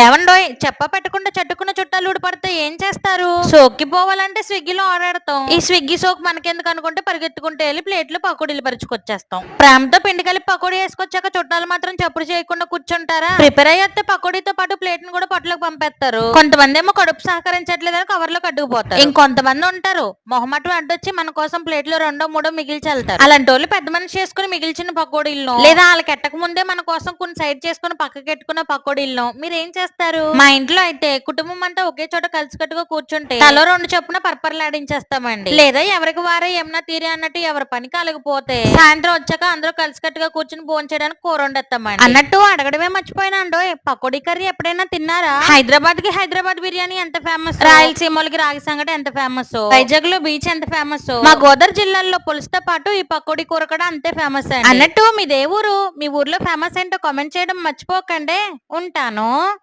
ఏవండోయ్ చెప్ప పెట్టకుండా చట్టుకున్న చుట్టాలు ఊడిపడితే ఏం చేస్తారు? సోక్కి పోవాలంటే స్విగ్గీలో ఆర్డర్ ఈ స్విగ్గీ సోక్ మనకెందుకు అనుకుంటే పరిగెత్తుకుంటే వెళ్ళి ప్లేట్లు పకోడీలు పరుచుకొచ్చేస్తాం. ప్రేమతో పిండి కలిపి పకోడీ వేసుకొచ్చాక చుట్టాలు మాత్రం చప్పుడు చేయకుండా కూర్చుంటారా? ప్రిపేర్ అయ్యేస్తే పకోడీతో పాటు ప్లేట్ ను కూడా పొట్టలోకి పంపేస్తారు. కొంతమంది ఏమో కడుపు సహకరించట్లేదని కవర్ లో కట్టుకుపోతారు. ఇంకొంతమంది ఉంటారు మొహమాటం అడ్డొచ్చి మన కోసం ప్లేట్ లో రెండో మూడో మిగిల్చి వెళ్తారు. అలాంటి వాళ్ళు పెద్ద మనిషి చేసుకుని మిగిల్చిన పకోడీలను లేదా వాళ్ళకి ఎట్టక ముందే మన కోసం కొన్ని సైడ్ చేసుకుని పక్కకెట్టుకున్న పకోడీలను మీరేం చేస్తారు? మా ఇంట్లో అయితే కుటుంబం అంతా ఒకే చోట కలిసికట్టుగా కూర్చుంటే తలో రెండు చొప్పున పరపరలాడించేస్తామండి. లేదా ఎవరికి వారే ఏమన్నా తీరే అన్నట్టు ఎవరి పని కలగపోతే సాయంత్రం వచ్చాక అందరూ కలిసికట్టుగా కూర్చుని భోంచేయడానికి కూర వండేస్తామండి. అన్నట్టు అడగడమే మర్చిపోయినాండో పకోడీ కర్రీ ఎప్పుడైనా తిన్నారా? హైదరాబాద్ కి హైదరాబాద్ బిర్యానీ ఎంత ఫేమస్, రాయలసీమలకి రాగి సంగటి ఎంత ఫేమస్, వైజాగ్ లో బీచ్ ఎంత ఫేమస్, మా గోదావరి జిల్లాలో పులుసుతో పాటు ఈ పకోడీ కూర కూడా అంతే ఫేమస్ అండి. అన్నట్టు మీ ఊరు మీ ఊర్లో ఫేమస్ ఏంటో కామెంట్ చేయడం మర్చిపోకండి. ఉంటాను.